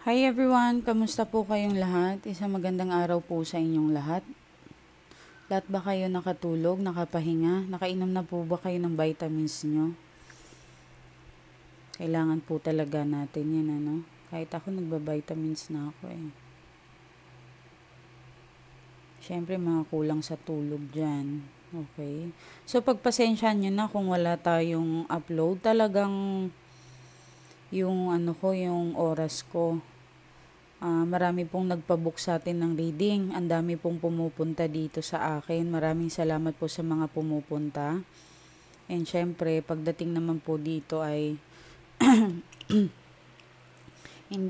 Hi everyone! Kamusta po kayong lahat? Isang magandang araw po sa inyong lahat. Lahat ba kayo nakatulog, nakapahinga? Nakainom na po ba kayo ng vitamins nyo? Kailangan po talaga natin yan, ano? Kahit ako nagba-vitamins na ako eh. Siyempre mga kulang sa tulog dyan. Okay? So pagpasensyahan nyo na kung wala tayong upload. Talagang yung oras ko. Marami pong nagpabook sa atin ng reading. Ang dami pong pumupunta dito sa akin. Maraming salamat po sa mga pumupunta. And syempre, pagdating naman po dito ay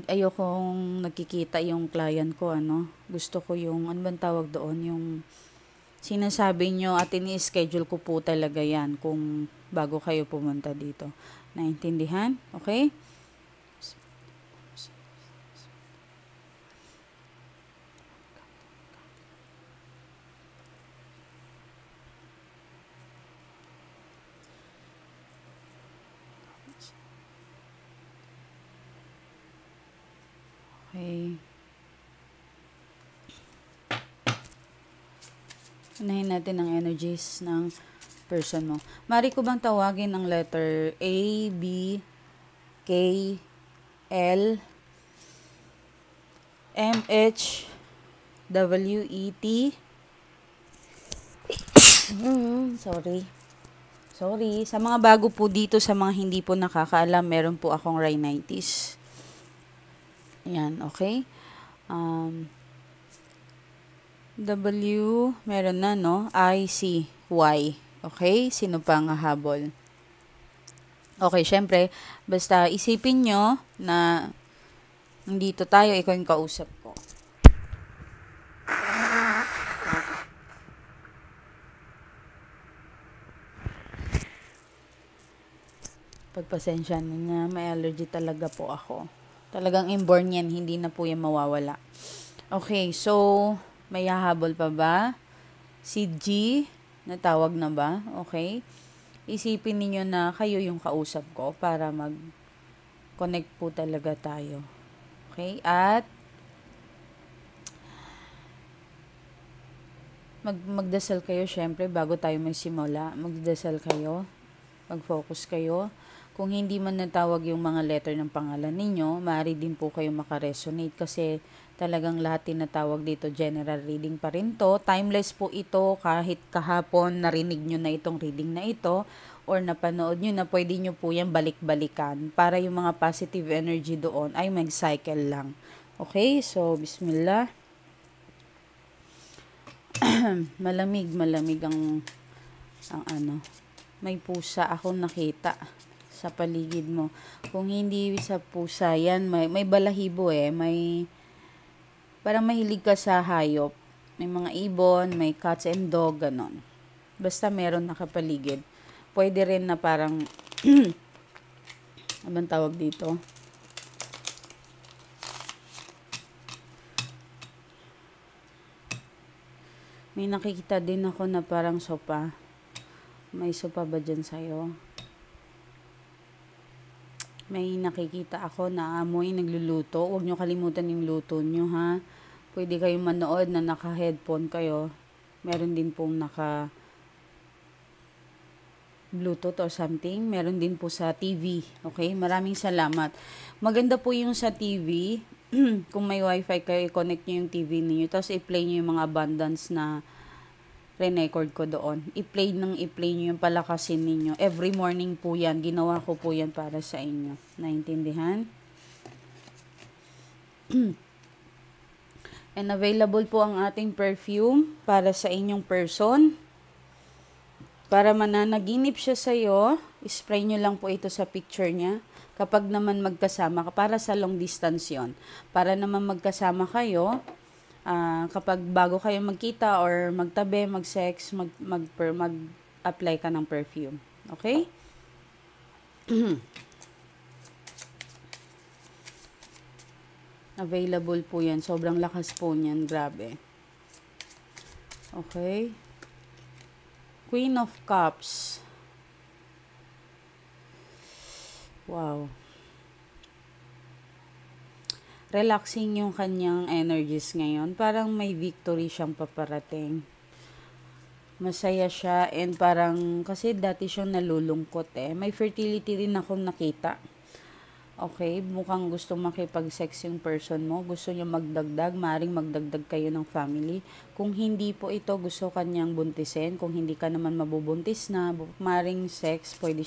ayokong nakikita yung client ko, ano. Gusto ko yung, ano bang tawag doon, yung sinasabi nyo at ini-schedule ko po talaga yan kung bago kayo pumunta dito. Naintindihan? Okay? Okay. Unahin natin ang energies ng person mo. Mari ko bang tawagin ang letter A, B, K, L, M, H, W, E, T. Sorry. Sa mga bago po dito, sa mga hindi po nakakaalam, meron po akong rhinitis. Yan, okay? W, meron na, no? I, C, Y. Okay? Sino pa nga habol? Okay, syempre, basta isipin nyo na nandito tayo, ikaw yung kausap ko. Pagpasensya na, may allergy talaga po ako. Talagang inborn yan, hindi na po yan mawawala. Okay, so, may hahabol pa ba? Si G, natawag na ba? Okay. Isipin niyo na kayo yung kausap ko para mag-connect po talaga tayo. Okay? At magdasal kayo syempre bago tayo magsimula. Magdasal kayo. Mag-focus kayo. Kung hindi man natawag yung mga letter ng pangalan ninyo, maaari din po kayo makaresonate kasi talagang lahat tinatawag dito general reading pa rin to. Timeless po ito kahit kahapon narinig nyo na itong reading na ito or napanood nyo na pwede nyo po yan balik-balikan para yung mga positive energy doon ay mag-cycle lang. Okay? So, bismillah. malamig ang ano. May pusa akong nakita sa paligid mo. Kung hindi sa pusa yan, may balahibo parang mahilig ka sa hayop. May mga ibon, may cats and dog, ganon. Basta meron nakapaligid. Pwede rin na parang, abang tawag dito? May nakikita din ako na parang sopa. May sopa ba dyan sa'yo? May nakikita ako na amoy nagluluto. Huwag nyo kalimutan yung luto nyo, ha? Pwede kayong manood na naka-headphone kayo. Meron din pong naka-Bluetooth or something. Meron din po sa TV. Okay? Maraming salamat. Maganda po yung sa TV. Kung may wifi kayo, i-connect nyo yung TV ninyo. Tapos i-play nyo yung mga abundance na re-record ko doon. I-play nyo yung palakasin ninyo. Every morning po yan. Ginawa ko po yan para sa inyo. Naintindihan? And available po ang ating perfume para sa inyong person. Para mananaginip siya sa iyo, spray nyo lang po ito sa picture niya. Kapag naman magkasama ka, para sa long distance yon. Para naman magkasama kayo, kapag bago kayo magkita or magtabi, mag-sex, mag-apply ka ng perfume. Okay? Available po yan. Sobrang lakas po niyan. Grabe. Okay? Queen of Cups. Wow. relaxing yung kanyang energies ngayon. Parang may victory siyang paparating. Masaya siya and parang, kasi dati siyang nalulungkot eh. May fertility rin akong nakita. Okay, mukhang gusto makipag-sex yung person mo. Gusto niya magdagdag, maring magdagdag kayo ng family. Kung hindi po ito, gusto kanyang buntisin. Kung hindi ka naman mabubuntis na, maring sex, pwede,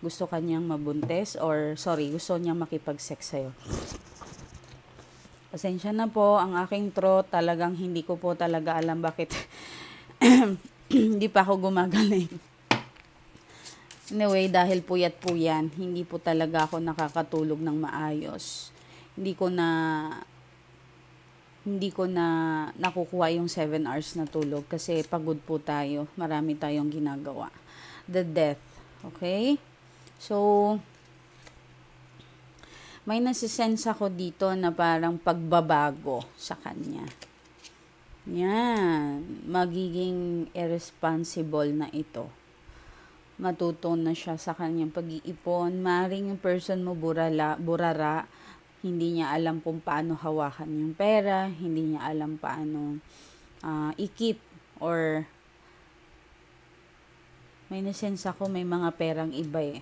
gusto kanyang mabuntis or, sorry, gusto niya makipag-sex sa'yo. Pasensya na po, ang aking throat, talagang hindi ko po talaga alam bakit hindi pa ako gumagaling. Anyway, dahil puyat po yan, hindi po talaga ako nakakatulog ng maayos. Hindi ko na nakukuha yung 7 hours na tulog kasi pagod po tayo. Marami tayong ginagawa. The death. Okay? So, may nasisense ako dito na parang pagbabago sa kanya. Yan. Magiging irresponsible na ito. Matuto na siya sa kanyang pag-iipon. Maring yung person mo burara, hindi niya alam kung paano hawakan yung pera, hindi niya alam paano i-keep or may nasense ako may mga perang iba eh.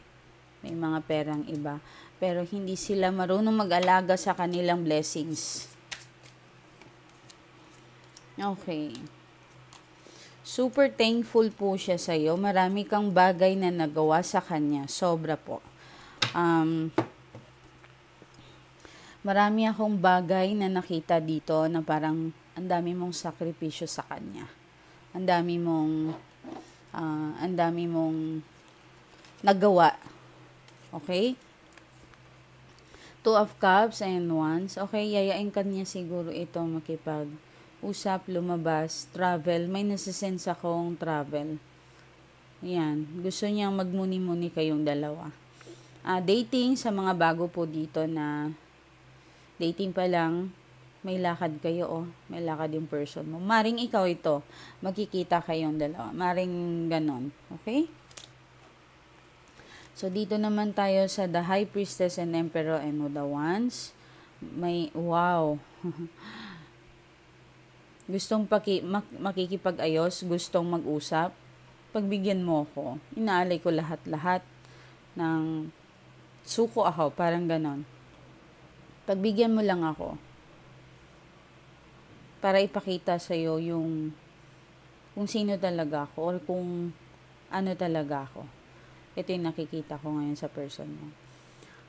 May mga perang iba. Pero hindi sila marunong mag-alaga sa kanilang blessings. Okay. Super thankful po siya sa iyo. Marami kang bagay na nagawa sa kanya. Sobra po. Marami akong bagay na nakita dito na parang ang dami mong sakripisyo sa kanya. Ang dami mong nagawa. Okay? 2 of Cups and Wands. Okay, yayain ka niya siguro ito makipag-usap, lumabas, travel. May nasisense akong travel. Yan. Gusto niyang magmuni-muni kayong dalawa. Dating sa mga bago po dito na dating pa lang, may lakad kayo may lakad yung person mo. Maring ikaw ito, magkikita kayong dalawa. Maring ganon. Okay? So, dito naman tayo sa the High Priestess and Emperor and the Wands. May, wow. Gustong makikipag-ayos, gustong mag-usap. Pagbigyan mo ako. Inaalay ko lahat-lahat ng suko ako, parang ganon. Pagbigyan mo lang ako. Para ipakita sa'yo yung kung sino talaga ako or kung ano talaga ako. Ito yung nakikita ko ngayon sa person mo.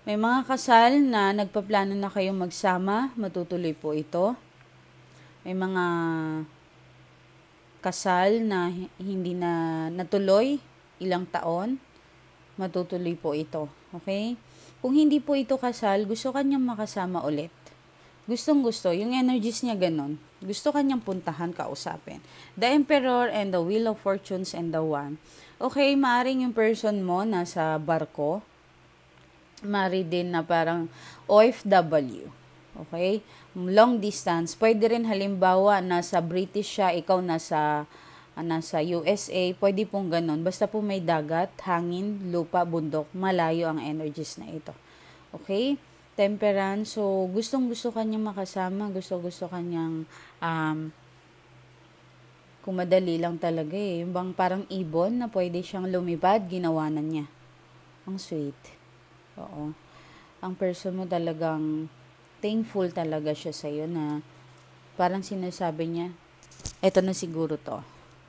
May mga kasal na nagpaplano na kayong magsama, matutuloy po ito. May mga kasal na hindi na natuloy, ilang taon, matutuloy po ito. Okay? Kung hindi po ito kasal, gusto kanyang makasama ulit. Gustong-gusto. Yung energies niya ganon. Gusto kanyang puntahan, kausapin. The Emperor and the Wheel of Fortunes and the Wand. Okay, maaring yung person mo nasa barko. Maaari din na parang OFW. Okay? Long distance. Pwede rin halimbawa nasa British siya, ikaw nasa USA. Pwede pong ganun. Basta po may dagat, hangin, lupa, bundok. Malayo ang energies na ito. Okay? Temperance. So, gustong-gusto kanyang makasama. Gusto-gusto kanyang kung madali lang talaga eh. Yung bang parang ibon na pwede siyang lumipad, ginawa na niya. Ang sweet. Oo. Ang person mo talagang thankful talaga siya sa'yo na parang sinasabi niya, eto na siguro to.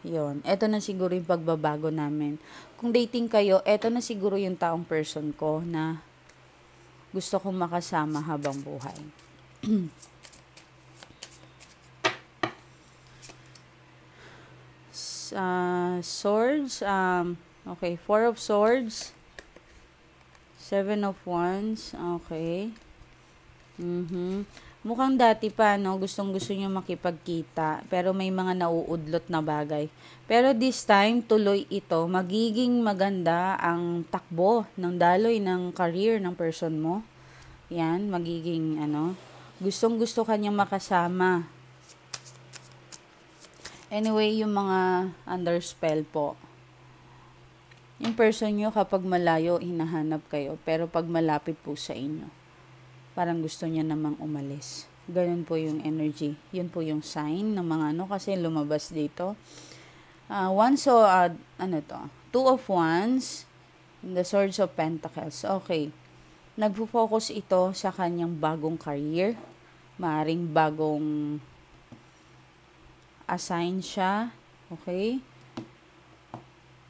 Yun. Eto na siguro yung pagbabago namin. Kung dating kayo, eto na siguro yung taong person ko na gusto kong makasama habang buhay. Swords. Okay. 4 of Swords. 7 of Wands. Okay. Mukhang dati pa, no? Gustong-gusto niyo makipagkita. Pero may mga nauudlot na bagay. Pero this time, tuloy ito. Magiging maganda ang takbo ng daloy ng career ng person mo. Yan. Magiging, gustong-gusto kanyang makasama. Anyway, yung mga under spell po. Yung person nyo kapag malayo, hinahanap kayo. Pero pag malapit po sa inyo. Parang gusto niya namang umalis. Ganun po yung energy. Yun po yung sign ng mga ano kasi lumabas dito. Two of Wands, the Swords of Pentacles. Okay. Nagpo-focus ito sa kanyang bagong career. Maaring bagong assign siya. Okay.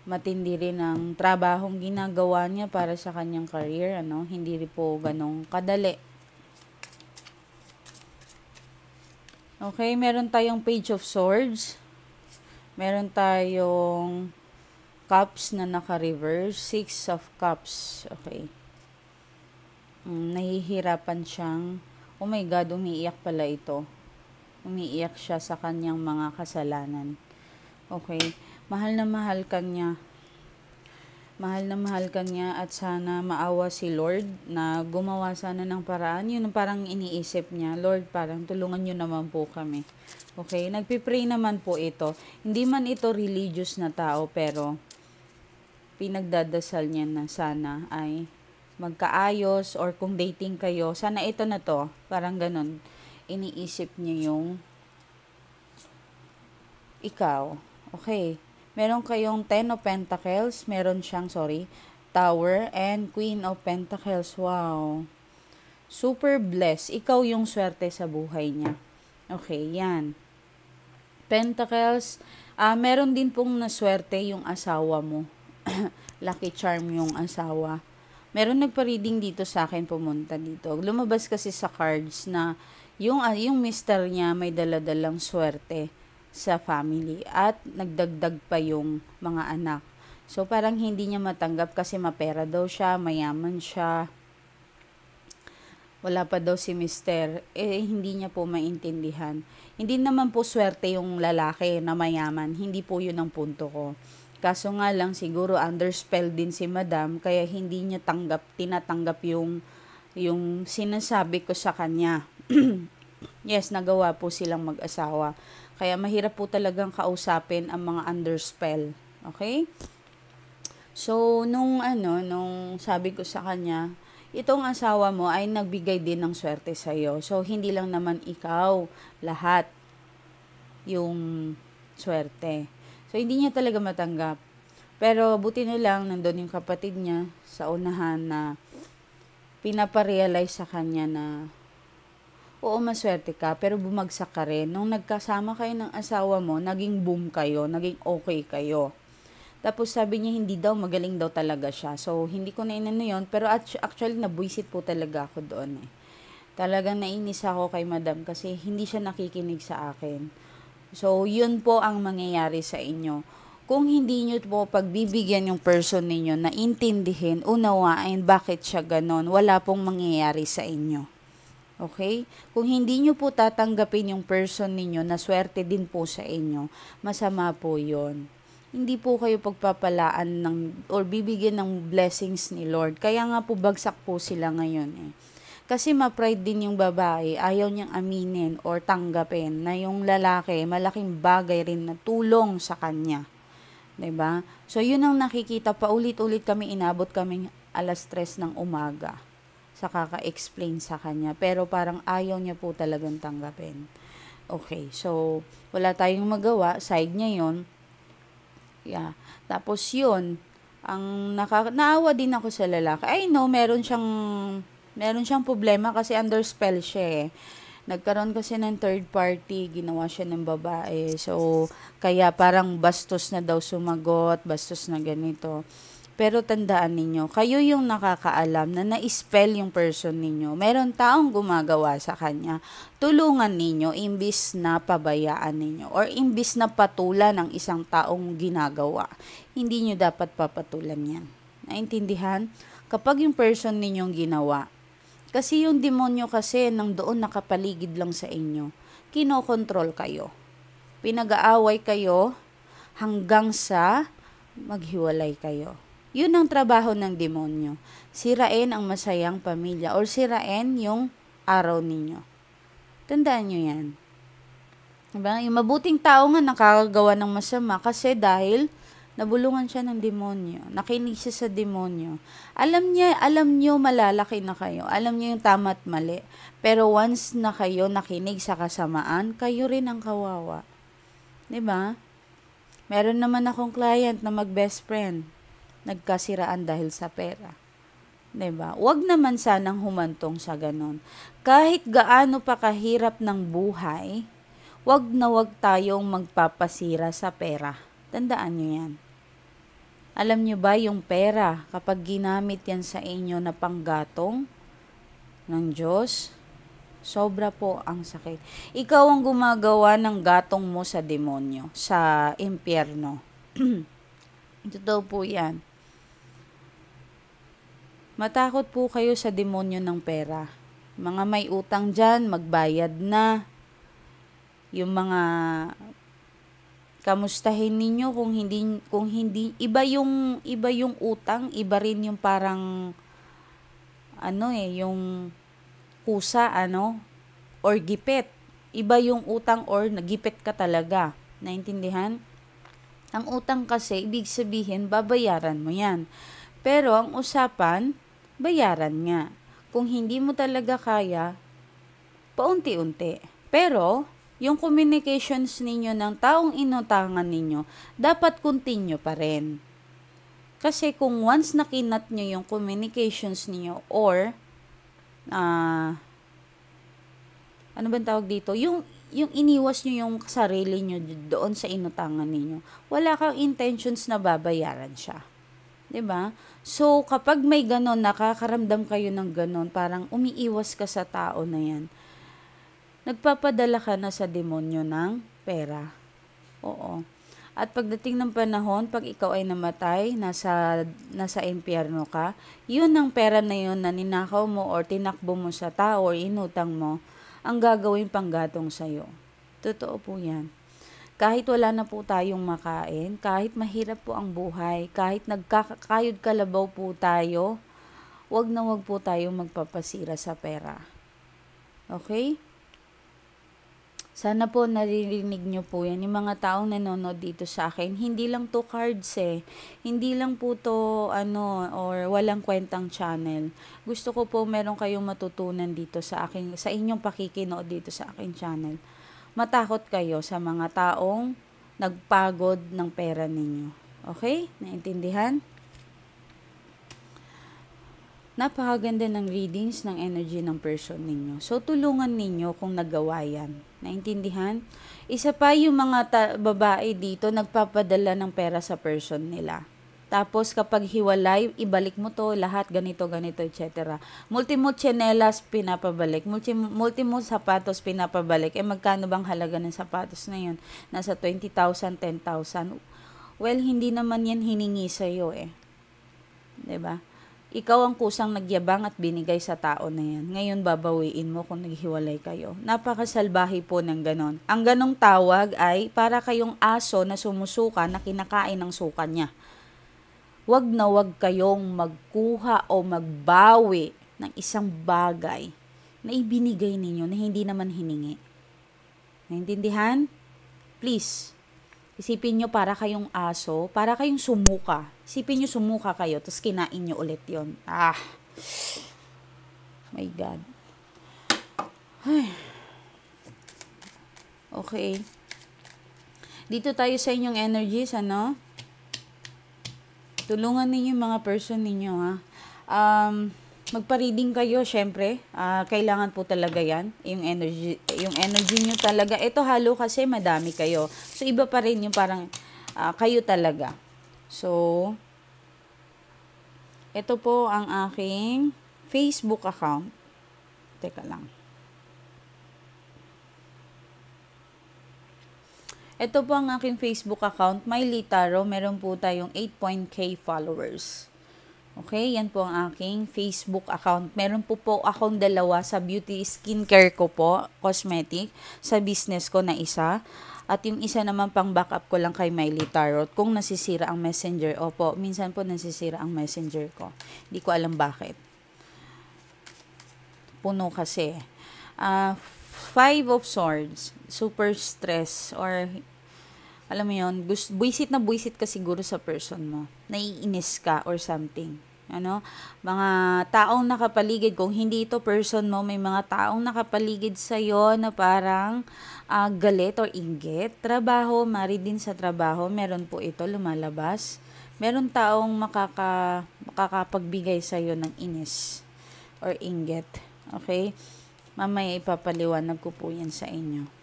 Matindi rin ang trabahong ginagawa niya para sa kanyang career. Hindi rin po ganong kadali. Okay, meron tayong Page of Swords. Meron tayong Cups na naka-reverse. Six of Cups. Okay. Nahihirapan siyang, oh my God, umiiyak pala ito. Umiiyak siya sa kanyang mga kasalanan. Okay. Mahal na mahal ka niya. Mahal na mahal ka niya at sana maawa si Lord na gumawa sana ng paraan. Yun parang iniisip niya, Lord, parang tulungan niyo naman po kami. Okay, nagpipray naman po ito. Hindi man ito religious na tao pero pinagdadasal niya na sana ay magkaayos or kung dating kayo, sana ito na to. Parang ganun. Iniisip niya yung ikaw. Okay. Meron kayong 10 of Pentacles, meron siyang, Tower, and Queen of Pentacles. Wow. Super blessed. Ikaw yung swerte sa buhay niya. Okay, yan. Pentacles, meron din pong naswerte yung asawa mo. Lucky charm yung asawa. Meron nagpa-reading dito sa akin, pumunta dito. Lumabas kasi sa cards na yung mister niya may daladalang swerte sa family at nagdagdag pa yung mga anak. So parang hindi niya matanggap kasi mapera daw siya, mayaman siya. Wala pa daw si mister. Hindi niya po maintindihan. Hindi naman po swerte yung lalaki na mayaman. Hindi po yun ang punto ko. Kaso nga lang siguro underspell din si madam kaya hindi niya tinatanggap yung sinasabi ko sa kanya. Yes, nagawa po silang mag-asawa. Kaya mahirap po talagang kausapin ang mga underspell. Okay? So, nung sabi ko sa kanya, itong asawa mo ay nagbigay din ng swerte sa'yo. So, hindi lang naman ikaw, lahat yung swerte. So, hindi niya talaga matanggap. Pero, buti na lang, nandun yung kapatid niya sa unahan na pinaparealize sa kanya na oo, maswerte ka, pero bumagsak ka rin. Nung nagkasama kayo ng asawa mo, naging boom kayo, naging okay kayo. Tapos sabi niya, hindi daw, magaling daw talaga siya. So, hindi ko na inano yun, pero actually, nabuisit po talaga ako doon . Talagang nainis ako kay madam kasi hindi siya nakikinig sa akin. So, yun po ang mangyayari sa inyo. Kung hindi nyo po pagbibigyan yung person ninyo na intindihin, unawain bakit siya ganon, wala pong mangyayari sa inyo. Okay? Kung hindi nyo po tatanggapin yung person ninyo na swerte din po sa inyo, masama po yon. Hindi po kayo pagpapalaan or bibigyan ng blessings ni Lord. Kaya nga po bagsak po sila ngayon . Kasi ma-pride din yung babae, ayaw niyang aminin or tanggapin na yung lalaki, malaking bagay rin na tulong sa kanya. 'Di ba? So, yun ang nakikita, paulit-ulit kami, inabot kaming 3:00 ng umaga. Sa kaka-explain sa kanya. Pero parang ayaw niya po talagang tanggapin. Okay, so wala tayong magawa. Side niya yon. Yeah. Tapos yun, naawa din ako sa lalaki. I know, meron siyang problema kasi underspell siya . Nagkaroon kasi ng third party, ginawa siya ng babae. So, kaya parang bastos na daw sumagot, bastos na ganito. Pero tandaan ninyo, kayo yung nakakaalam na na-spell yung person ninyo. Meron taong gumagawa sa kanya. Tulungan ninyo imbis na pabayaan ninyo or imbis na patulan ng isang taong ginagawa. Hindi nyo dapat papatulan yan. Naintindihan? Kapag yung person ninyong ginawa, kasi yung demonyo kasi nang doon nakapaligid lang sa inyo, kinokontrol kayo. Pinag-aaway kayo hanggang sa maghiwalay kayo. Yun ang trabaho ng demonyo. Sirain ang masayang pamilya or sirain yung araw ninyo. Tandaan nyo yan. Diba? Yung mabuting tao nga nakakagawa ng masama kasi dahil Nabulungan siya ng demonyo. Nakinig siya sa demonyo. Alam niyo malalaki na kayo. Alam niyo yung tama at mali. Pero once na kayo nakinig sa kasamaan, kayo rin ang kawawa. 'Di ba? Meron naman akong client na mag-best friend. Nagkasiraan dahil sa pera. 'Di ba? Huwag naman sanang humantong sa ganon. Kahit gaano pa kahirap ng buhay, huwag na huwag tayong magpapasira sa pera. Tandaan niyo 'yan. Alam niyo ba yung pera, kapag ginamit yan sa inyo na panggatong ng Diyos, sobra po ang sakit. Ikaw ang gumagawa ng gatong mo sa demonyo, sa impyerno. Totoo po yan. Matakot po kayo sa demonyo ng pera. Mga may utang dyan, magbayad na. Yung mga kamustahin ninyo kung hindi iba yung utang, iba rin yung parang yung kusa or gipit. Iba yung utang or nagipit ka talaga. Naintindihan? Ang utang kasi ibig sabihin babayaran mo 'yan. Pero ang usapan, bayaran nga. Kung hindi mo talaga kaya, paunti-unti. Pero yung communications ninyo ng taong inutangan ninyo, dapat continue pa rin. Kasi kung once nakinat nyo yung communications niyo or, ano bang tawag dito? Yung iniwas nyo yung sarili nyo doon sa inutangan ninyo, wala kang intentions na babayaran siya. 'Di ba? So, kapag may ganon, nakakaramdam kayo ng ganon, parang umiiwas ka sa tao na yan, nagpapadala ka na sa demonyo ng pera. Oo. At pagdating ng panahon, pag ikaw ay namatay, nasa impyerno ka, yun ang pera na yun na ninakaw mo or tinakbo mo sa tao or inutang mo, ang gagawin panggatong sa'yo. Totoo po yan. Kahit wala na po tayong makain, kahit mahirap po ang buhay, kahit nagkakayod kalabaw po tayo, wag na wag po tayong magpapasira sa pera. Okay? Sana po naririnig nyo po yan. Yung mga taong nanonood dito sa akin, hindi lang to cards Hindi lang po to or walang kwentang channel. Gusto ko po meron kayong matutunan dito sa inyong pakikinood dito sa aking channel. Matakot kayo sa mga taong nagpagod ng pera ninyo. Okay? Naintindihan? Napakaganda ng readings ng energy ng person ninyo. So, tulungan ninyo kung nagawa yan. Naintindihan? Isa pa yung mga babae dito, nagpapadala ng pera sa person nila. Tapos, kapag hiwalay, ibalik mo to, lahat, ganito, etc. Multimo tsinelas, pinapabalik. Multimo sapatos, pinapabalik. Magkano bang halaga ng sapatos na yun? Nasa 20,000, 10,000. Well, hindi naman yan hiningi sa'yo 'Di ba? Ikaw ang kusang nagyabang at binigay sa tao na yan. Ngayon babawiin mo kung naghiwalay kayo. Napakasalbahe po ng ganon. Ang ganong tawag ay para kayong aso na sumusuka na kinakain ng suka niya. Wag na wag kayong magkuha o magbawi ng isang bagay na ibinigay ninyo na hindi naman hiningi. Naintindihan? Please. Isipin nyo para kayong aso, para kayong sumuka. Isipin nyo sumuka kayo, tapos kinain nyo ulit yon. My God. Ay. Okay. Dito tayo sa inyong energies, Tulungan ninyo yung mga person ninyo, magpa-reading kayo, syempre. Kailangan po talaga yan. Yung energy nyo talaga. Ito halo kasi madami kayo. So, iba pa rin yung parang kayo talaga. So, ito po ang aking Facebook account. Teka lang. Ito po ang aking Facebook account. Miley Tarot. Meron po tayong 8.k followers. Okay, yan po ang aking Facebook account. Meron po akong dalawa sa beauty skincare ko po, cosmetic, sa business ko na isa. At yung isa naman pang backup ko lang kay Miley Tarot. Kung nasisira ang messenger, opo, minsan po nasisira ang messenger ko. Hindi ko alam bakit. Puno kasi. Five of Swords, super stress or Alam mo yun, buisit na buisit ka siguro sa person mo. Naiinis ka or something. Ano? Mga taong nakapaligid, kung hindi ito person mo, may mga taong nakapaligid sa'yo na parang galit or inggit. Trabaho, mari din sa trabaho, meron po ito lumalabas. Meron taong makakapagbigay sa'yo ng inis or inggit. Okay? Mamaya ipapaliwanag ko po yan sa inyo.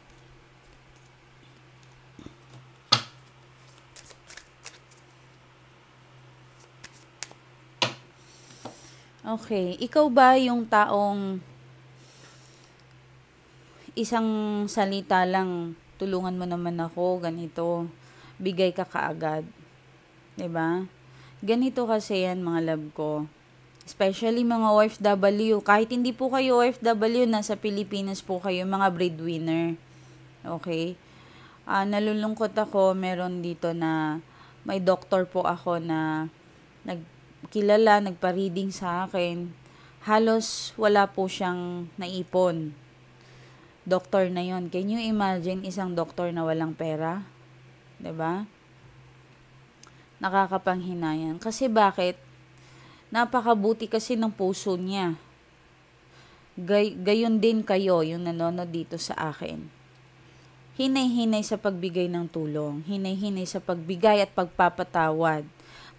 Okay, ikaw ba yung taong isang salita lang, tulungan mo naman ako, ganito, bigay ka kaagad. 'Di ba? Ganito kasi yan mga love ko. Especially mga OFW. Kahit hindi po kayo OFW, nasa Pilipinas po kayo, mga breadwinner. Okay? Nalulungkot ako, meron dito na may doktor po ako na nagpa-reading sa akin. Halos wala po siyang naipon. Doktor na yon. Can you imagine isang doktor na walang pera? 'Di ba? Nakakapanghinayang. Kasi bakit? Napakabuti kasi ng puso niya. Gayon din kayo, yung nanonood dito sa akin. Hinay-hinay sa pagbigay ng tulong. Hinay-hinay sa pagbigay at pagpapatawad.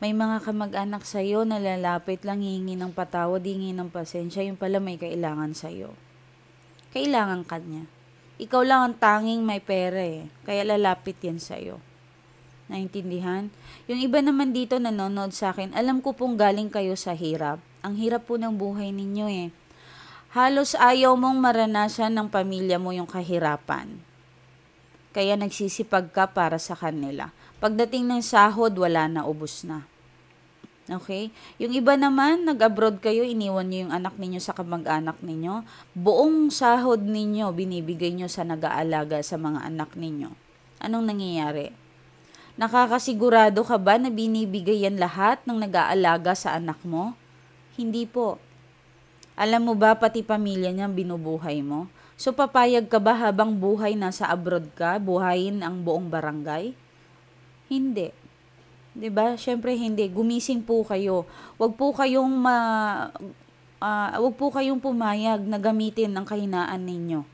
May mga kamag-anak sa'yo na lalapit lang, hihingi ng patawad, hihingi ng pasensya, yung pala may kailangan sa'yo. Kailangan ka niya. Ikaw lang ang tanging may pera eh. Kaya lalapit yan sa'yo. Naintindihan? Yung iba naman dito nanonood sa akin, alam ko pong galing kayo sa hirap. Ang hirap po ng buhay ninyo eh. Halos ayaw mong maranasan ng pamilya mo yung kahirapan. Kaya nagsisipag ka para sa kanila. Pagdating ng sahod, wala na, ubos na. Okay? Yung iba naman, nag-abroad kayo, iniwan nyo yung anak ninyo sa kamag-anak ninyo. Buong sahod ninyo, binibigay nyo sa nag-aalaga sa mga anak ninyo. Anong nangyayari? Nakakasigurado ka ba na binibigay yan lahat ng nag-aalaga sa anak mo? Hindi po. Alam mo ba, pati pamilya niya binubuhay mo? So, papayag ka ba habang buhay nasa abroad ka, buhayin ang buong barangay? Hindi. 'Di ba? Syempre hindi. Gumising po kayo. Huwag po kayong pumayag na gamitin ang kahinaan ninyo.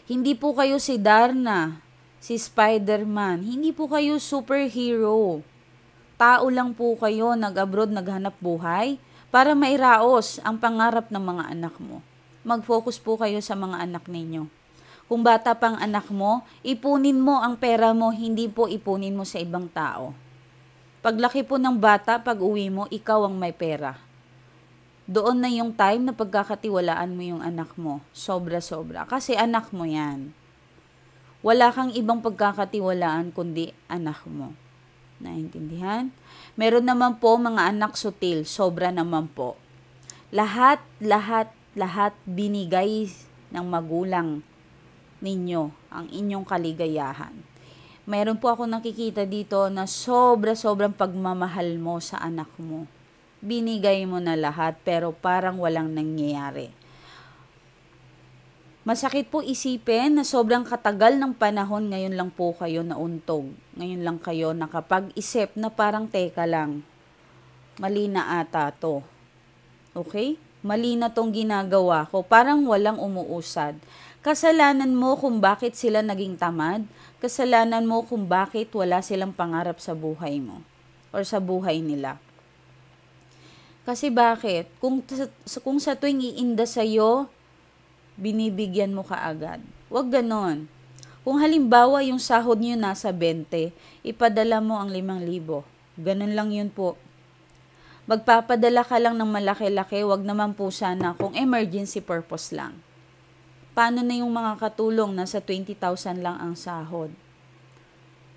Hindi po kayo si Darna, si Spider-Man. Hindi po kayo superhero. Tao lang po kayo, nag-abroad, naghanap buhay para mairaos ang pangarap ng mga anak mo. Mag-focus po kayo sa mga anak ninyo. Kung bata pang anak mo, ipunin mo ang pera mo, hindi po ipunin mo sa ibang tao. Paglaki po ng bata, pag uwi mo, ikaw ang may pera. Doon na yung time na pagkakatiwalaan mo yung anak mo. Sobra-sobra. Kasi anak mo yan. Wala kang ibang pagkakatiwalaan kundi anak mo. Naintindihan? Meron naman po mga anak sutil. Sobra naman po. Lahat binigay ng magulang ninyo ang inyong kaligayahan. Meron po ako nakikita dito na sobrang pagmamahal mo sa anak mo. Binigay mo na lahat pero parang walang nangyayari. Masakit po isipin na sobrang katagal ng panahon ngayon lang po kayo nauntog. Ngayon lang kayo nakapag-isip na parang teka lang. Mali na ata to. Okay? Mali na tong ginagawa ko. Parang walang umuusad. Kasalanan mo kung bakit sila naging tamad. Kasalanan mo kung bakit wala silang pangarap sa buhay mo. Or sa buhay nila. Kasi bakit? Kung sa tuwing iinda sa'yo, binibigyan mo kaagad. Huwag ganon. Kung halimbawa yung sahod nyo nasa 20, ipadala mo ang 5,000. Ganon lang yun po. Magpapadala ka lang ng malaki-laki, wag naman po sana kung emergency purpose lang. Paano na yung mga katulong, nasa 20,000 lang ang sahod?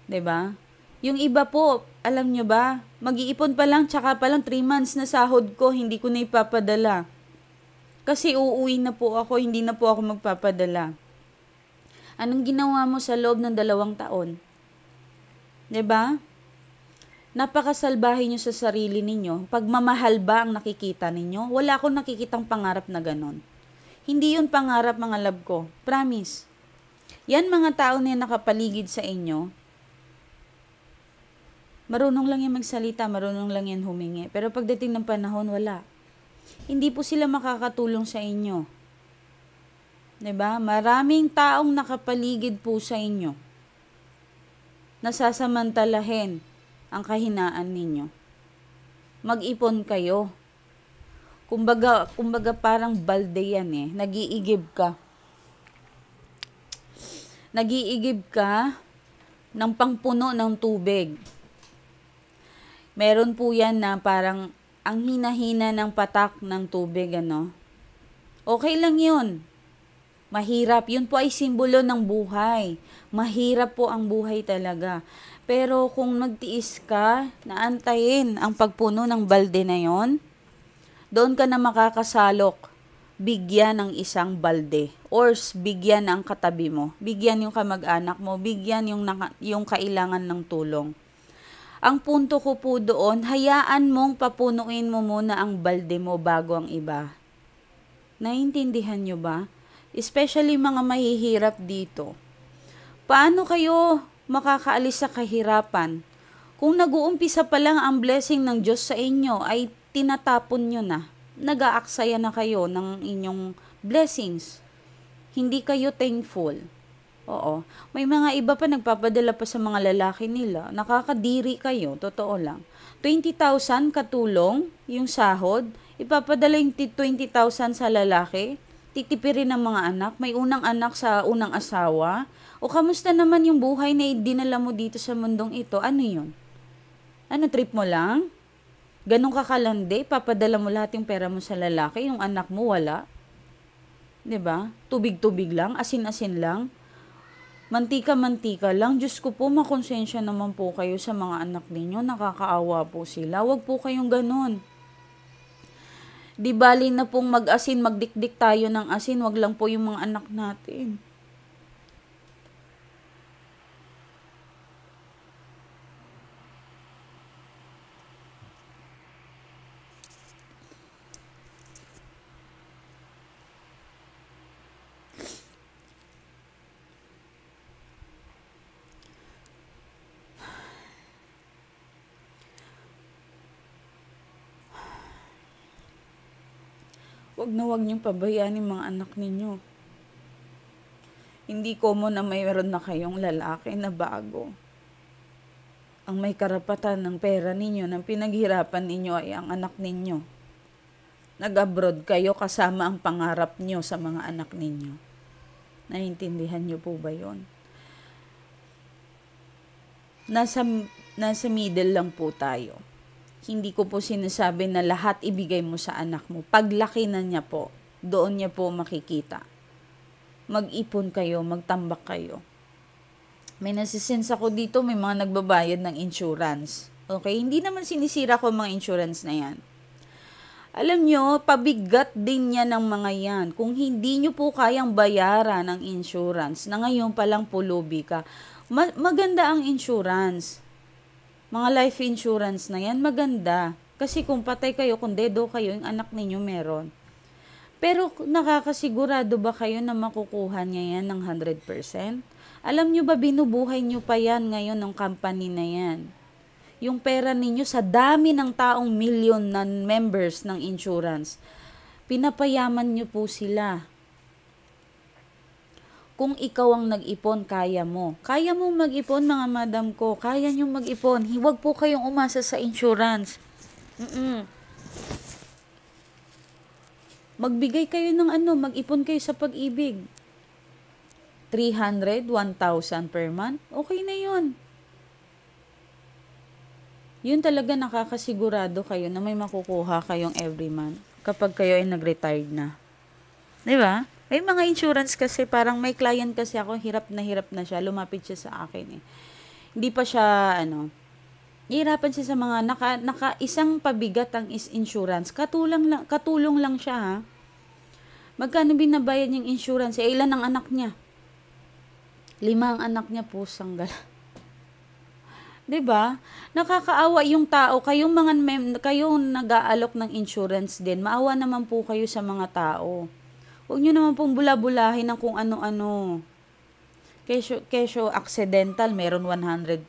'Di ba? Yung iba po, alam nyo ba, mag-iipon pa lang, tsaka pa lang 3 months na sahod ko, hindi ko na ipapadala. Kasi uuwi na po ako, hindi na po ako magpapadala. Anong ginawa mo sa loob ng 2 taon? 'Di ba? Napakasalbahe nyo sa sarili ninyo. Pagmamahal ba ang nakikita ninyo? Wala akong nakikitang pangarap na ganon. Hindi yun pangarap, mga love ko. Promise. Yan mga tao na nakapaligid sa inyo, marunong lang yan magsalita, marunong lang yan humingi. Pero pagdating ng panahon, wala. Hindi po sila makakatulong sa inyo. 'Di ba? Maraming taong nakapaligid po sa inyo. Nasasamantalahin ang kahinaan ninyo. Mag-ipon kayo. Kumbaga parang balde yan eh. Nag-iigib ka. Nag-iigib ka ng pangpuno ng tubig. Meron po yan na parang ang hina-hina ng patak ng tubig, ano? Okay lang yun. Mahirap. Yun po ay simbolo ng buhay. Mahirap po ang buhay talaga. Pero kung nagtiis ka, naantayin ang pagpuno ng balde na yon, doon ka na makakasalok. Bigyan ng isang balde. Or bigyan ang katabi mo. Bigyan yung kamag-anak mo. Bigyan yung kailangan ng tulong. Ang punto ko po doon, hayaan mong papunuin mo muna ang balde mo bago ang iba. Naiintindihan nyo ba? Especially mga mahihirap dito. Paano kayo makakaalis sa kahirapan? Kung nag-uumpisa pa lang ang blessing ng Diyos sa inyo, ay tinatapon nyo na. Nag-aaksaya na kayo ng inyong blessings. Hindi kayo thankful. Oo. May mga iba pa nagpapadala pa sa mga lalaki nila. Nakakadiri kayo, totoo lang. 20,000 katulong, yung sahod, ipapadala yung 20,000 sa lalaki, titipirin ng mga anak, may unang anak sa unang asawa, o kamusta naman yung buhay na dinala mo dito sa mundong ito? Ano yun? Ano, trip mo lang? Ganun ka kalande, papadala mo lahat yung pera mo sa lalaki, yung anak mo wala? 'Di ba? Tubig-tubig lang, asin-asin lang. Mantika-mantika lang. Diyos ko po, makonsensya naman po kayo sa mga anak ninyo. Nakakaawa po sila. Huwag po kayong ganun. Di bali na pong mag-asin, magdikdik tayo ng asin. Huwag lang po yung mga anak natin. Huwag na huwag niyong pabayaan yung mga anak ninyo. Hindi common na mayroon na kayong lalaki na bago. Ang may karapatan ng pera ninyo, ng pinaghirapan ninyo ay ang anak ninyo. Nag-abroad kayo kasama ang pangarap nyo sa mga anak ninyo. Naiintindihan nyo po ba yun? Nasa middle lang po tayo. Hindi ko po sinasabi na lahat ibigay mo sa anak mo. Paglaki na niya po, doon niya po makikita. Mag-ipon kayo, magtambak kayo. May nasisense ako dito, may mga nagbabayad ng insurance. Okay? Hindi naman sinisira ko mga insurance na yan. Alam nyo, pabigat din yan ng mga yan. Kung hindi nyo po kayang bayaran ng insurance, na ngayon palang pulubi ka, maganda ang insurance. Mga life insurance na yan, maganda. Kasi kung patay kayo, kung dedo kayo, yung anak ninyo meron. Pero nakakasigurado ba kayo na makukuha niya yan ng 100%? Alam nyo ba, binubuhay nyo pa yan ngayon ng company na yan. Yung pera ninyo sa dami ng taong million na members ng insurance, pinapayaman nyo po sila. Kung ikaw ang nag-ipon, kaya mo. Kaya mo mag-ipon, mga madam ko. Kaya nyo mag-ipon. Huwag po kayong umasa sa insurance. Magbigay kayo ng mag-ipon kayo sa pag-ibig. 300, 1,000 per month. Okay na yun. Yun talaga nakakasigurado kayo na may makukuha kayong every month kapag kayo ay nag-retired na. Diba? May mga insurance kasi, parang may client kasi ako, hirap na siya, lumapit siya sa akin eh. Hindi pa siya, hihirapan siya sa mga, isang pabigat ang insurance, katulong lang siya ha. Magkano binabayad niyang insurance? Ilan ang anak niya? 5 ang anak niya, pusang gala. 'Di ba? Nakakaawa yung tao, kayong nag-aalok ng insurance din. Maawa naman po kayo sa mga tao. Huwag nyo naman pong bula-bulahin ng kung ano-ano. Kesyo accidental, meron 100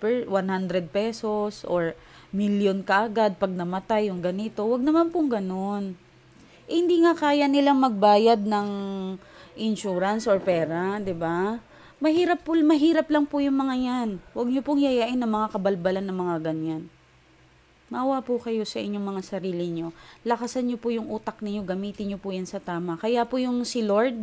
pesos or million kaagad pag namatay yung ganito. Wag naman pong ganon. Hindi nga kaya nilang magbayad ng insurance or pera, 'di ba? Mahirap lang po yung mga 'yan. Huwag niyo pong yayain ng mga kabalbalan ng mga ganyan. Maawa po kayo sa inyong mga sarili nyo. Lakasan nyo po yung utak ninyo, gamitin nyo po yan sa tama. Kaya po yung si Lord,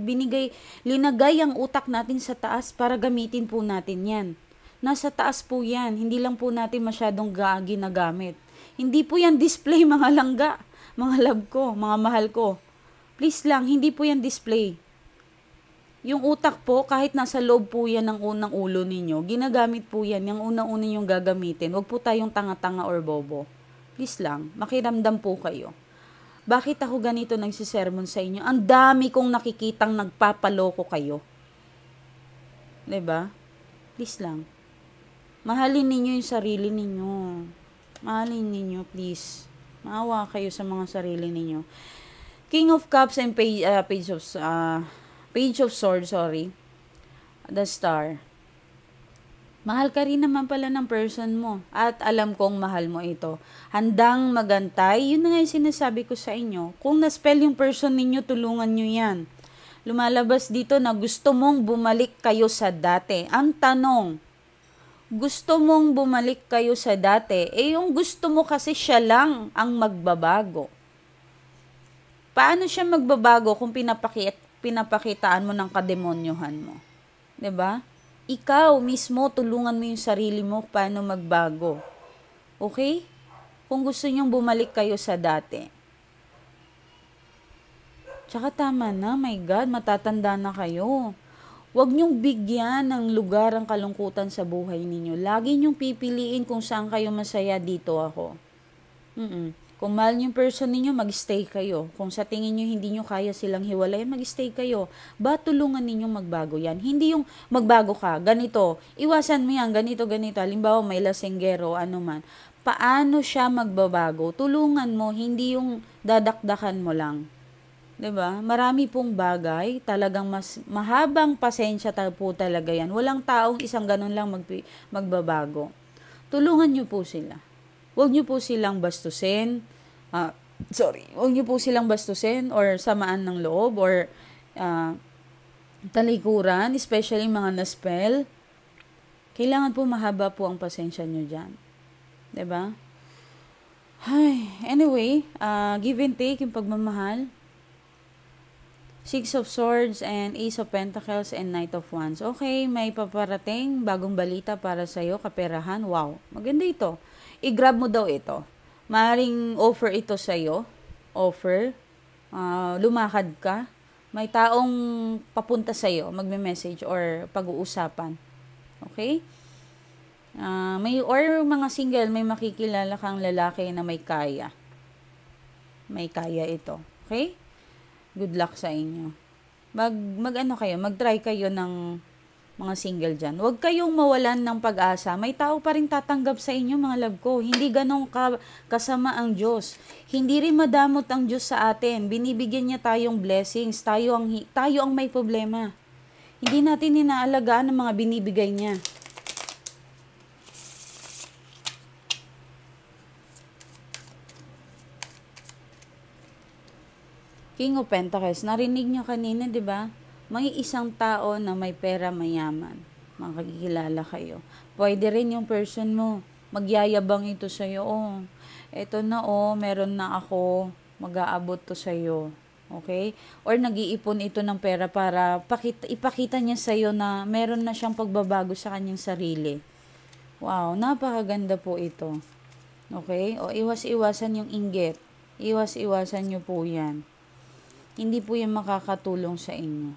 linagay ang utak natin sa taas para gamitin po natin yan. Nasa taas po yan, hindi lang po natin masyadong ginagamit. Hindi po yan display mga langga, mga love ko, mga mahal ko. Please lang, hindi po yan display. Yung utak po, kahit nasa loob po yan ng unang ulo ninyo, ginagamit po yan, yung unang-una yung gagamitin. Huwag po tayong tanga-tanga or bobo. Please lang, makiramdam po kayo. Bakit ako ganito nagsisermon sa inyo? Ang dami kong nakikitang nagpapaloko kayo. 'Di ba? Please lang. Mahalin ninyo yung sarili ninyo. Mahalin ninyo, please. Maawa kayo sa mga sarili ninyo. King of Cups and Page of Swords, the Star. Mahal ka rin naman pala ng person mo. At alam kong mahal mo ito. Handang magantay. Yun na nga yung sinasabi ko sa inyo. Kung na-spell yung person ninyo, tulungan nyo yan. Lumalabas dito na gusto mong bumalik kayo sa dati. Ang tanong, gusto mong bumalik kayo sa dati, yung gusto mo kasi siya lang ang magbabago. Paano siya magbabago kung pinapakitaan mo ng kademonyohan mo? 'Di ba? Ikaw mismo, tulungan mo yung sarili mo paano magbago. Okay? Kung gusto nyong bumalik kayo sa dati. Tsaka tama na, my God, matatanda na kayo. Huwag nyong bigyan ng lugar ang kalungkutan sa buhay ninyo. Lagi nyong pipiliin kung saan kayo masaya, dito ako. Kung mahal yung person ninyo, mag-stay kayo. Kung sa tingin nyo hindi nyo kaya silang hiwalayan, mag-stay kayo. Ba tulungan ninyong magbago yan? Hindi yung magbago ka, ganito, iwasan mo yan, ganito. Halimbawa may lasenggero, ano man. Paano siya magbabago? Tulungan mo, hindi yung dadakdakan mo lang. 'Di ba? Marami pong bagay, talagang mas mahabang pasensya po talaga yan. Walang taong isang ganun lang magbabago. Tulungan nyo po sila. Huwag nyo po silang bastusin. Huwag nyo po silang bastusin or samaan ng loob or talikuran, especially mga na-spell. Kailangan po mahaba po ang pasensya nyo dyan. 'Di ba? Anyway, give and take yung pagmamahal. Six of Swords and Ace of Pentacles and Knight of Wands. Okay, may paparating, bagong balita para sa'yo, kaperahan. Wow, maganda ito. I-grab mo daw ito. Maring offer ito sa'yo. Offer. Lumakad ka. May taong papunta sa'yo, magme-message or pag-uusapan. Okay? Or mga single, may makikilala kang lalaki na may kaya. May kaya ito. Okay? Good luck sa inyo. Mag-try kayo ng mga single dyan. Huwag kayong mawalan ng pag-asa. May tao pa rin tatanggap sa inyo, mga love ko. Hindi ganong kasama ang Diyos. Hindi rin madamot ang Diyos sa atin. Binibigyan niya tayong blessings. Tayo ang may problema. Hindi natin inaalagaan ang mga binibigay niya. King of Pentacles, narinig nyo kanina, di ba? May isang tao na may pera, mayaman. Makikilala kayo. Pwede rin yung person mo. Magyayabang ito sa'yo. Eto na meron na ako. Mag-aabot to sa'yo. Okay? Or nag-iipon ito ng pera para ipakita niya sa'yo na meron na siyang pagbabago sa kanyang sarili. Wow, napakaganda po ito. Okay? Iwas-iwasan yung inggit. Iwas-iwasan nyo po yan. Hindi po yan makakatulong sa inyo.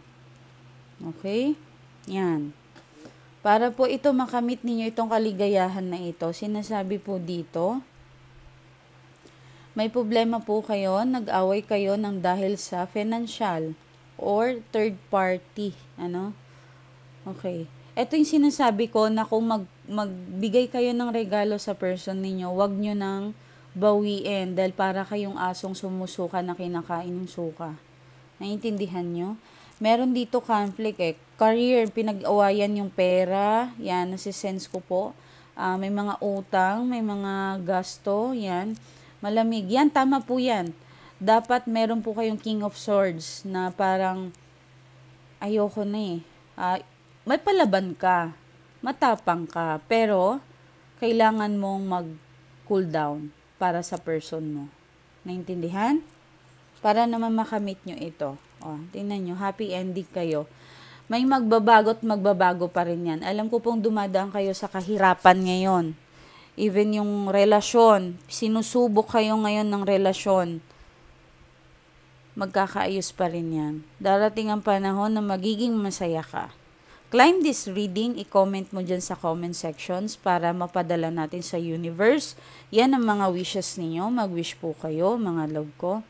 Okay? Yan. Para po ito makamit ninyo itong kaligayahan na ito, sinasabi po dito, may problema po kayo, nag-away kayo ng dahil sa financial or third party. Okay. Ito yung sinasabi ko na kung magbigay kayo ng regalo sa person ninyo, wag nyo nang bawiin dahil para kayong asong sumusuka na kinakain ng suka. Naiintindihan nyo? Meron dito conflict eh. Career, pinag-awayan yung pera. Yan, nasisense ko po. May mga utang, may mga gasto. Yan. Malamig. Yan, tama po yan. Dapat meron po kayong King of Swords na parang ayoko na eh. May palaban ka. Matapang ka. Pero, kailangan mong mag-cool down para sa person mo. Naintindihan? Para naman makamit nyo ito. Tingnan nyo, happy ending kayo. May magbabago at magbabago pa rin yan. Alam ko pong dumadaan kayo sa kahirapan ngayon. Even yung relasyon, sinusubok kayo ngayon ng relasyon. Magkakaayos pa rin yan. Darating ang panahon na magiging masaya ka. Claim this reading, i-comment mo dyan sa comment sections para mapadala natin sa universe. Yan ang mga wishes ninyo. Mag-wish po kayo, mga love ko.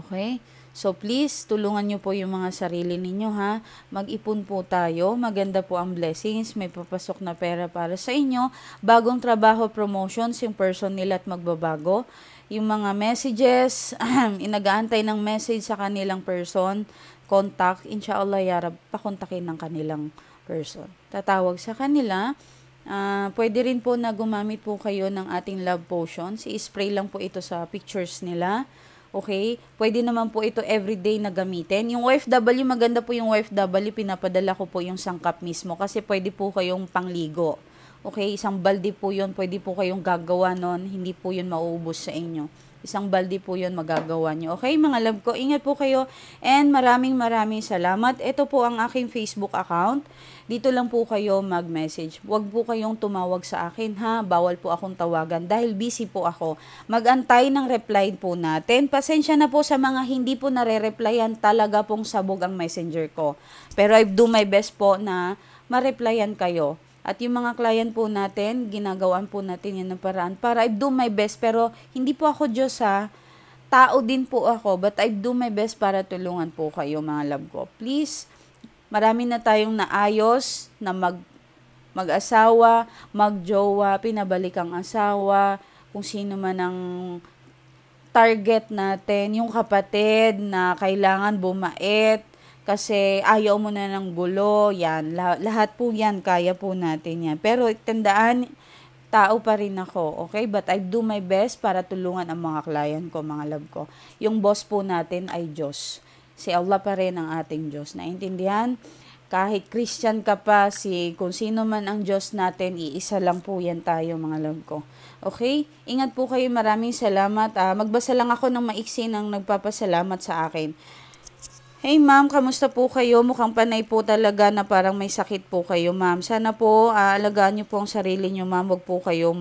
Okay? So please, tulungan nyo po yung mga sarili ninyo ha. Mag-ipon po tayo. Maganda po ang blessings. May papasok na pera para sa inyo. Bagong trabaho, promotions, yung person nila at magbabago. Yung mga messages, inagaantay ng message sa kanilang person, contact, inshallah yarab, pakontakin ng kanilang person. Tatawag sa kanila. Pwede rin po na gumamit po kayo ng ating love potions. I-spray lang po ito sa pictures nila. Okay? Pwede naman po ito everyday na gamitin. Yung OFW, maganda po yung OFW, pinapadala ko po yung sangkap mismo kasi pwede po kayong pangligo. Okay? Isang balde po yun, pwede po kayong gagawa nun, hindi po yun mauubos sa inyo. Isang balde po yun magagawa nyo. Okay, mga love ko, ingat po kayo and maraming salamat. Ito po ang aking Facebook account. Dito lang po kayo mag-message. Huwag po kayong tumawag sa akin ha. Bawal po akong tawagan dahil busy po ako. Mag-antay ng reply po natin. Pasensya na po sa mga hindi po nare-replyan. Talaga pong sabog ang messenger ko. Pero I do my best po na ma-replyan kayo. At yung mga client po natin, ginagawan po natin yan ng paraan para I do my best. Pero hindi po ako Diyos ha. Tao din po ako. But I do my best para tulungan po kayo mga love ko. Please, marami na tayong naayos na mag-asawa, mag-jowa, pinabalik ang asawa, kung sino man ang target natin, yung kapatid na kailangan bumait, kasi ayaw mo na ng gulo, yan, lahat po yan, kaya po natin yan. Pero tandaan, tao pa rin ako, okay? But I do my best para tulungan ang mga client ko, mga love ko. Yung boss po natin ay Diyos. Si Allah pa rin ang ating Diyos. Naintindihan? Kahit Christian ka pa, kung sino man ang Diyos natin, iisa lang po yan tayo, mga love ko. Okay? Ingat po kayo, maraming salamat. Magbasa lang ako ng maiksi ng nagpapasalamat sa akin. Hey ma'am, kamusta po kayo? Mukhang panay po talaga na parang may sakit po kayo ma'am. Sana po alagaan niyo po ang sarili niyo ma'am. Huwag po kayo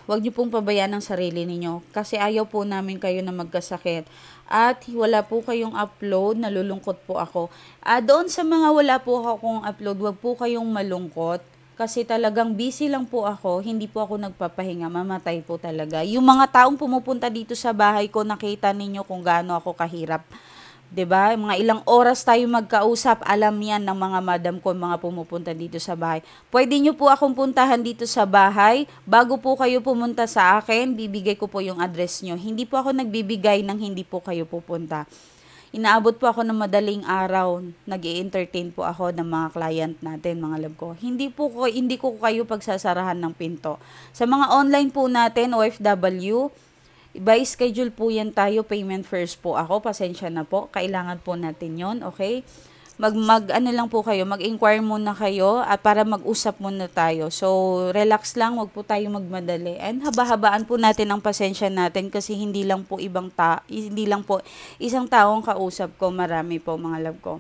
Huwag niyo pong pabayaan ang sarili niyo kasi ayaw po namin kayo na magkasakit. At wala po kayong upload, nalulungkot po ako. Doon sa mga wala po akong upload, huwag po kayong malungkot. Kasi talagang busy lang po ako, hindi po ako nagpapahinga, mamatay po talaga. Yung mga taong pumupunta dito sa bahay ko, nakita ninyo kung gaano ako kahirap. 'Di ba? Mga ilang oras tayo magkausap, alam yan ng mga madam ko, mga pumupunta dito sa bahay. Pwede nyo po akong puntahan dito sa bahay, bago po kayo pumunta sa akin, bibigay ko po yung address nyo. Hindi po ako nagbibigay ng hindi po kayo pupunta. Inaabot po ako ng madaling araw, nag-i-entertain po ako ng mga client natin, mga love ko. Hindi ko kayo pagsasarahan ng pinto. Sa mga online po natin, OFW, by schedule po yan tayo, payment first po ako, pasensya na po, kailangan po natin yon, okay? Ano lang po kayo, mag-inquire muna kayo at para mag-usap muna tayo. So, relax lang, wag po tayo magmadali. And haba-habaan po natin ang pasensya natin kasi hindi lang po isang taong kausap ko, marami po mga love ko.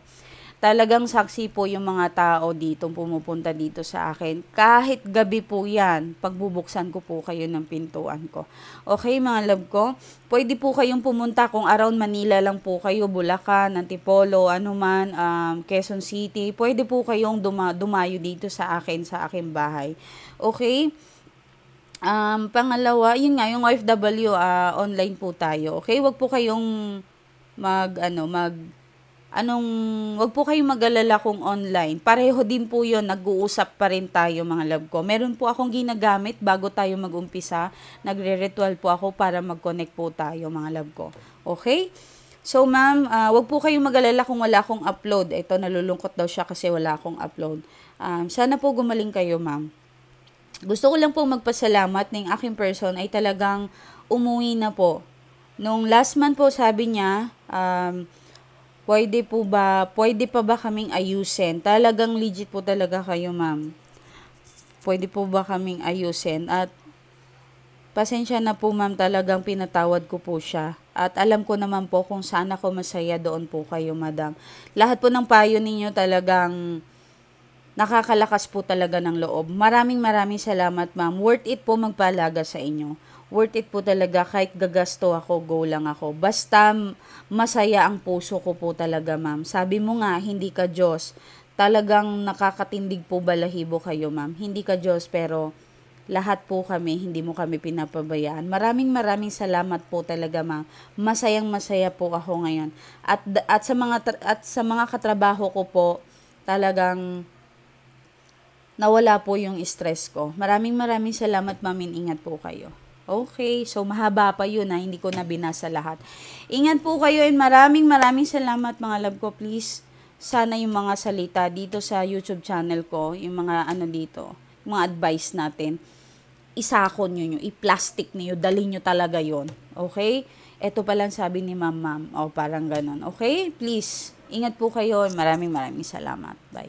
Talagang saksi po yung mga tao dito, pumupunta dito sa akin. Kahit gabi po yan, pagbubuksan ko po kayo ng pintuan ko. Okay, mga love ko? Pwede po kayong pumunta kung around Manila lang po kayo, Bulacan, Antipolo, anuman, Quezon City. Pwede po kayong dumayo dito sa akin, sa aking bahay. Okay? Pangalawa, yun nga, yung OFW, online po tayo. Okay? Wag po kayong wag po kayong mag-alala kung online. Pareho din po yun, nag-uusap pa rin tayo mga love ko. Meron po akong ginagamit bago tayo mag-umpisa. Nagre-ritual po ako para mag-connect po tayo mga love ko. Okay? So, ma'am, wag po kayong mag-alala kung wala akong upload. Ito, nalulungkot daw siya kasi wala akong upload. Sana po gumaling kayo, ma'am. Gusto ko lang po magpasalamat ng aking person ay talagang umuwi na po. Nung last month po, sabi niya, pwede pa ba kaming ayusin? Talagang legit po talaga kayo, ma'am. Pwede po ba kaming ayusin? At pasensya na po, ma'am, talagang pinatawad ko po siya. At alam ko naman po kung saan ako masaya, doon po kayo, madam. Lahat po ng payo ninyo talagang nakakalakas po talaga ng loob. Maraming salamat, ma'am. Worth it po magpaalaga sa inyo. Worth it po talaga kahit gagasto ako, go lang ako. Basta masaya ang puso ko po talaga, ma'am. Sabi mo nga, hindi ka Diyos. Talagang nakakatindig po balahibo kayo, ma'am. Hindi ka Diyos, pero lahat po kami, hindi mo kami pinapabayaan. Maraming salamat po talaga, ma'am. Masaya po ako ngayon. At sa mga katrabaho ko po, talagang nawala po yung stress ko. Maraming salamat, ma'am. Ingat po kayo. Okay, so mahaba pa yun hindi ko na binasa lahat. Ingat po kayo and maraming salamat, mga love ko. Please, sana yung mga salita dito sa YouTube channel ko, yung mga dito, yung mga advice natin, isakon nyo, i-plastic niyo, dali nyo talaga yon. Okay? Ito palang sabi ni ma'am. O, parang ganun. Okay? Please, ingat po kayo. Maraming salamat. Bye.